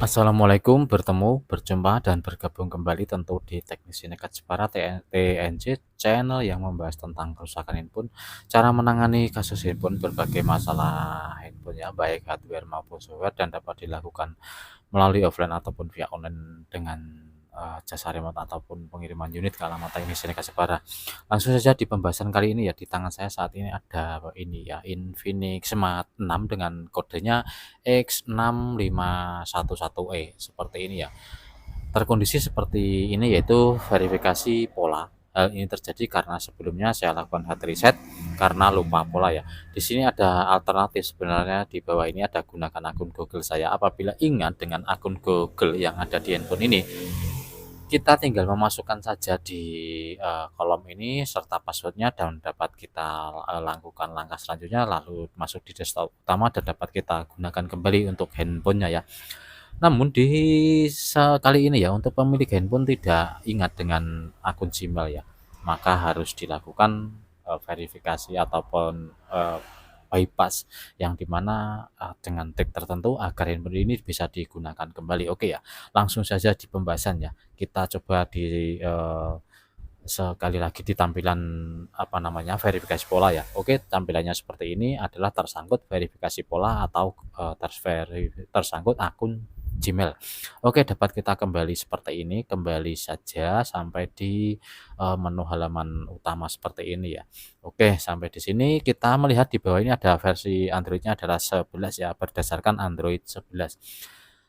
Assalamualaikum, berjumpa dan bergabung kembali tentu di Teknisi Nekat Jepara TNJ channel yang membahas tentang kerusakan handphone, cara menangani kasus handphone, berbagai masalah handphone ya, baik hardware maupun software dan dapat dilakukan melalui offline ataupun via online dengan jasa remote ataupun pengiriman unit ke alamat Teknisi Nekat Jepara. Langsung saja di pembahasan kali ini ya, di tangan saya saat ini ada ini ya, Infinix Smart 6 dengan kodenya X6511E seperti ini ya. Terkondisi seperti ini yaitu verifikasi pola. Hal ini terjadi karena sebelumnya saya lakukan hard reset karena lupa pola ya. Di sini ada alternatif sebenarnya di bawah ini ada gunakan akun Google saya. Apabila ingat dengan akun Google yang ada di handphone ini, kita tinggal memasukkan saja di kolom ini serta passwordnya dan dapat kita lakukan langkah selanjutnya lalu masuk di desktop utama dan dapat kita gunakan kembali untuk handphonenya ya. Namun di kali ini ya untuk pemilik handphone tidak ingat dengan akun Gmail ya, maka harus dilakukan verifikasi ataupun bypass yang dimana dengan trik tertentu agar handphone ini bisa digunakan kembali. Oke ya, langsung saja di pembahasan ya. Kita coba di sekali lagi di tampilan apa namanya verifikasi pola ya. Oke, tampilannya seperti ini adalah tersangkut verifikasi pola atau tersangkut akun Gmail. Oke, dapat kita kembali seperti ini, kembali saja sampai di menu halaman utama seperti ini ya. Oke, sampai di sini kita melihat di bawah ini ada versi Androidnya adalah 11 ya, berdasarkan Android 11.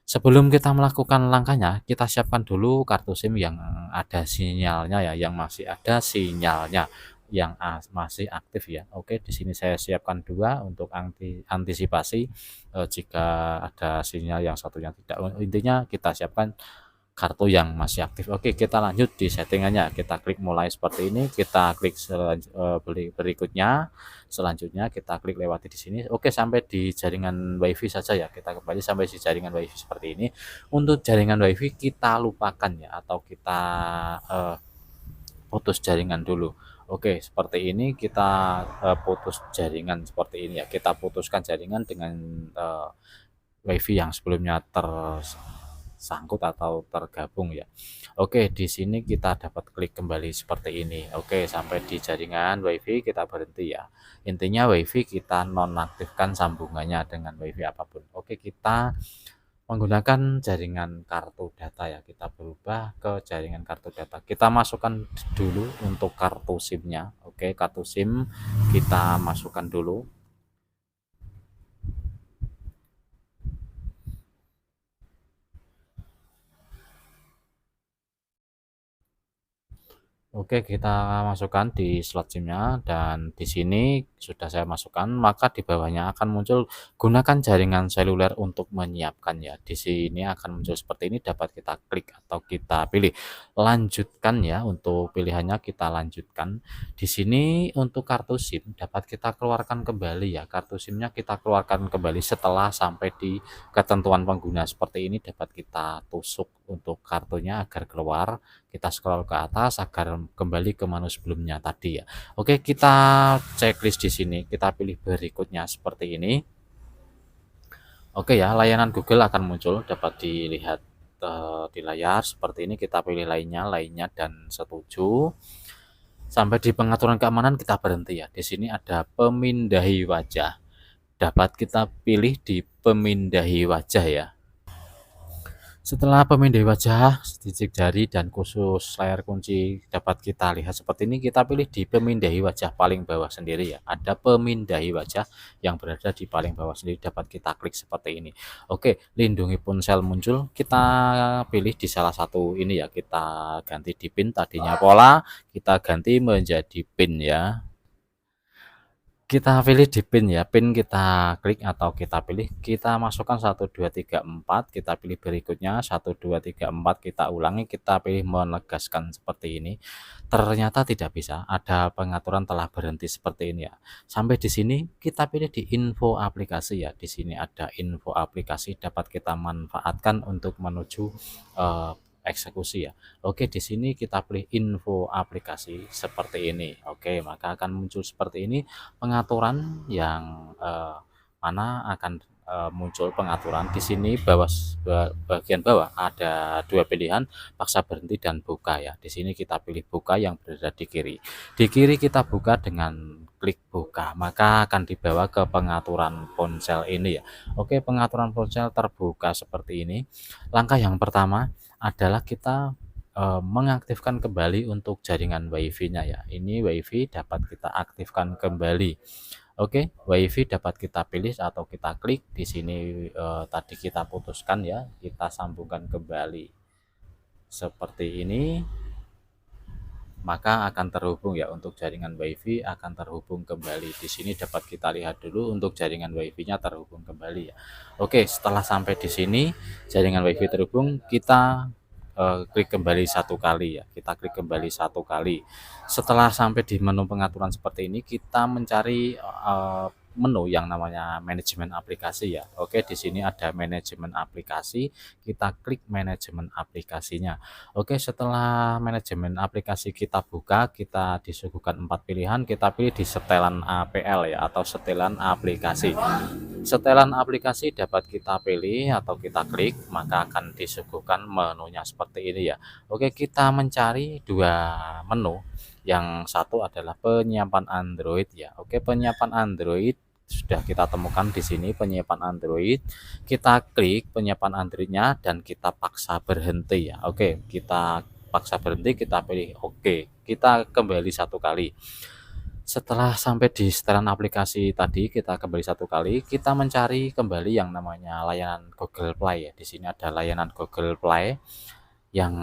Sebelum kita melakukan langkahnya, kita siapkan dulu kartu SIM yang ada sinyalnya ya, yang masih ada sinyalnya, yang masih aktif ya. Oke, di sini saya siapkan dua untuk antisipasi jika ada sinyal yang satunya tidak. Intinya kita siapkan kartu yang masih aktif. Oke, kita lanjut di settingannya. Kita klik mulai seperti ini, kita klik berikutnya, selanjutnya kita klik lewati di sini. Oke, sampai di jaringan WiFi saja ya. Kita kembali sampai di jaringan WiFi seperti ini. Untuk jaringan WiFi kita lupakan ya, atau kita putus jaringan dulu. Oke, seperti ini kita putus jaringan seperti ini ya. Kita putuskan jaringan dengan WiFi yang sebelumnya tersangkut atau tergabung ya. Oke, di sini kita dapat klik kembali seperti ini. Oke, sampai di jaringan WiFi kita berhenti ya. Intinya WiFi kita nonaktifkan sambungannya dengan WiFi apapun. Oke, kita menggunakan jaringan kartu data ya. Kita berubah ke jaringan kartu data. Kita masukkan dulu untuk kartu SIM-nya. Oke, kartu SIM kita masukkan dulu. Oke, kita masukkan di slot SIM-nya dan di sini sudah saya masukkan, maka di bawahnya akan muncul gunakan jaringan seluler untuk menyiapkan ya. Di sini akan muncul seperti ini, dapat kita klik atau kita pilih lanjutkan ya. Untuk pilihannya kita lanjutkan. Di sini untuk kartu SIM dapat kita keluarkan kembali ya. Kartu SIM-nya kita keluarkan kembali setelah sampai di ketentuan pengguna seperti ini, dapat kita tusuk untuk kartunya agar keluar. Kita scroll ke atas agar kembali ke menu sebelumnya tadi ya. Oke, kita checklist di sini. Kita pilih berikutnya seperti ini. Oke ya, layanan Google akan muncul, dapat dilihat di layar seperti ini. Kita pilih lainnya dan setuju. Sampai di pengaturan keamanan kita berhenti ya. Di sini ada pemindahi wajah. Dapat kita pilih di pemindahi wajah ya. Setelah pemindai wajah, titik jari dan khusus layar kunci dapat kita lihat seperti ini, kita pilih di pemindai wajah paling bawah sendiri ya. Ada pemindai wajah yang berada di paling bawah sendiri, dapat kita klik seperti ini. Oke, lindungi ponsel muncul, kita pilih di salah satu ini ya, kita ganti di pin, tadinya pola, kita ganti menjadi pin ya. Kita pilih di pin ya, pin kita klik atau kita pilih, kita masukkan 1 2 3 4, kita pilih berikutnya 1 2 3 4, kita ulangi, kita pilih menegaskan seperti ini. Ternyata tidak bisa, ada pengaturan telah berhenti seperti ini ya. Sampai di sini kita pilih di info aplikasi ya. Di sini ada info aplikasi, dapat kita manfaatkan untuk menuju eksekusi ya. Oke, di sini kita pilih info aplikasi seperti ini. Oke, maka akan muncul seperti ini pengaturan yang mana akan muncul pengaturan. Di sini bagian bawah ada dua pilihan, paksa berhenti dan buka ya. Di sini kita pilih buka yang berada di kiri. Di kiri kita buka dengan klik buka, maka akan dibawa ke pengaturan ponsel ini ya. Oke, pengaturan ponsel terbuka seperti ini. Langkah yang pertama adalah kita mengaktifkan kembali untuk jaringan WiFi-nya ya. Ini WiFi dapat kita aktifkan kembali. Oke, WiFi dapat kita pilih atau kita klik di sini, tadi kita putuskan ya, kita sambungkan kembali seperti ini, maka akan terhubung ya. Untuk jaringan WiFi akan terhubung kembali. Di sini dapat kita lihat dulu untuk jaringan WiFi-nya terhubung kembali ya. Oke, setelah sampai di sini jaringan WiFi terhubung, kita klik kembali satu kali ya. Kita klik kembali satu kali. Setelah sampai di menu pengaturan seperti ini, kita mencari menu yang namanya manajemen aplikasi ya. Oke, di sini ada manajemen aplikasi, kita klik manajemen aplikasinya. Oke, setelah manajemen aplikasi kita buka, kita disuguhkan 4 pilihan, kita pilih di setelan APL ya, atau setelan aplikasi. Setelan aplikasi dapat kita pilih atau kita klik, maka akan disuguhkan menunya seperti ini ya. Oke, kita mencari dua menu. Yang satu adalah penyiapan Android ya. Oke, penyiapan Android sudah kita temukan di sini, penyiapan Android. Kita klik penyiapan Androidnya dan kita paksa berhenti ya. Oke, kita paksa berhenti, kita pilih oke. Kita kembali satu kali. Setelah sampai di setelan aplikasi tadi, kita kembali satu kali, kita mencari kembali yang namanya layanan Google Play ya. Di sini ada layanan Google Play. Yang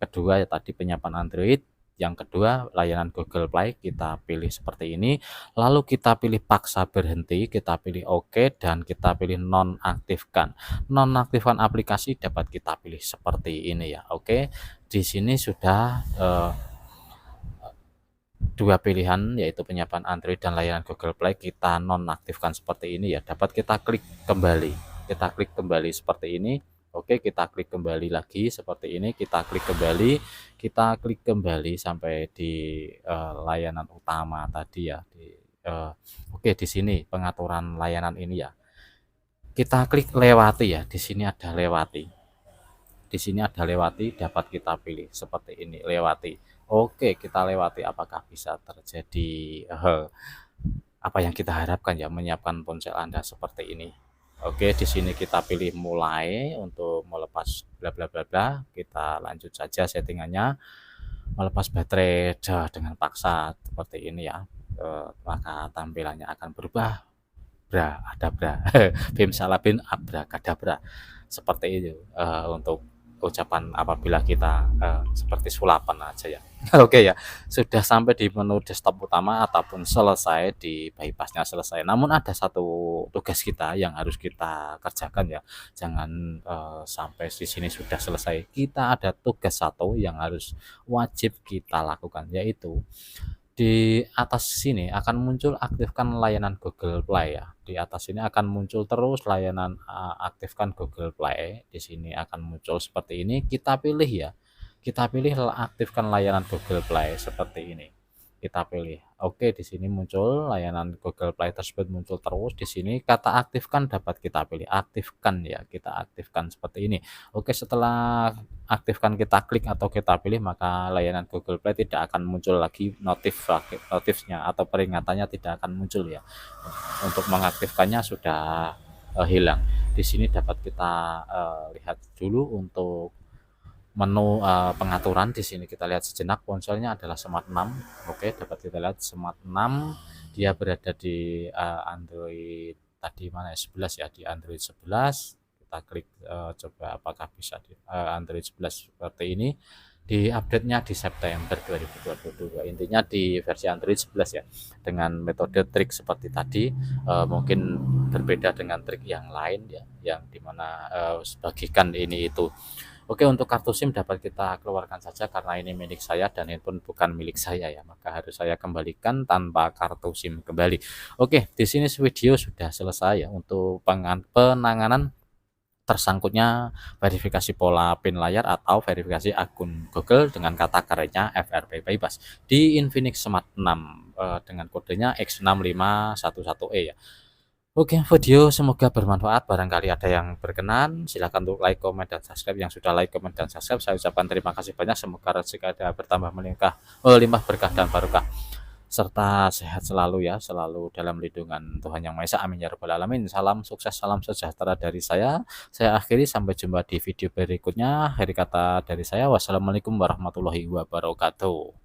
kedua ya tadi penyiapan Android, yang kedua layanan Google Play, kita pilih seperti ini, lalu kita pilih paksa berhenti, kita pilih oke, dan kita pilih nonaktifkan. Nonaktifkan aplikasi dapat kita pilih seperti ini ya. Oke, di sini sudah dua pilihan, yaitu penyiapan Android dan layanan Google Play, kita nonaktifkan seperti ini ya. Dapat kita klik kembali, kita klik kembali seperti ini. Oke, kita klik kembali lagi seperti ini, kita klik kembali, kita klik kembali sampai di layanan utama tadi ya. Oke, di sini pengaturan layanan ini ya. Kita klik lewati ya. Di sini ada lewati. Di sini ada lewati, dapat kita pilih seperti ini, lewati. Oke, kita lewati. Apakah bisa terjadi apa yang kita harapkan ya, menyiapkan ponsel Anda seperti ini. Oke, di sini kita pilih mulai untuk melepas bla bla bla bla. Kita lanjut saja settingannya. Melepas baterai dengan paksa seperti ini ya. Maka tampilannya akan berubah. Bra, adabra. Bim salah bin abrakadabra. Seperti itu untuk ucapan apabila kita seperti sulapan aja ya. Oke ya, sudah sampai di menu desktop utama ataupun selesai di bypassnya selesai. Namun ada satu tugas kita yang harus kita kerjakan ya. Jangan sampai di sini sudah selesai. Kita ada tugas satu yang harus wajib kita lakukan, yaitu di atas sini akan muncul aktifkan layanan Google Play ya. Di atas sini akan muncul terus layanan aktifkan Google Play. Di sini akan muncul seperti ini. Kita pilih ya. Kita pilih aktifkan layanan Google Play seperti ini. Kita pilih. Oke, di sini muncul layanan Google Play tersebut muncul terus. Di sini kata aktifkan dapat kita pilih. Aktifkan ya. Kita aktifkan seperti ini. Oke, setelah aktifkan kita klik atau kita pilih, maka layanan Google Play tidak akan muncul lagi notifnya atau peringatannya tidak akan muncul ya. Untuk mengaktifkannya sudah hilang. Di sini dapat kita lihat dulu untuk menu pengaturan. Di sini kita lihat sejenak, ponselnya adalah Smart 6. Oke, dapat kita lihat Smart 6, dia berada di Android tadi mana ya, 11 ya, di Android 11. Kita klik coba apakah bisa di Android 11 seperti ini. Di update-nya di September 2022. Intinya di versi Android 11 ya. Dengan metode trik seperti tadi, mungkin berbeda dengan trik yang lain ya, yang dimana bagikan ini itu. Oke, untuk kartu SIM dapat kita keluarkan saja karena ini milik saya dan handphone bukan milik saya ya, maka harus saya kembalikan tanpa kartu SIM kembali. Oke, di sini video sudah selesai ya untuk penanganan tersangkutnya verifikasi pola PIN layar atau verifikasi akun Google dengan kata kerennya FRP Bypass di Infinix Smart 6 dengan kodenya X6511E ya. Oke, video semoga bermanfaat, barangkali ada yang berkenan, silakan untuk like, komen, dan subscribe. Yang sudah like, komen, dan subscribe, saya ucapkan terima kasih banyak. Semoga rezeki Anda bertambah melimpah, limpah berkah dan barokah, serta sehat selalu ya, selalu dalam lindungan Tuhan Yang Maha Esa. Amin ya rabbal alamin. Salam sukses, salam sejahtera dari saya. Saya akhiri, sampai jumpa di video berikutnya. Akhir kata dari saya, wassalamualaikum warahmatullahi wabarakatuh.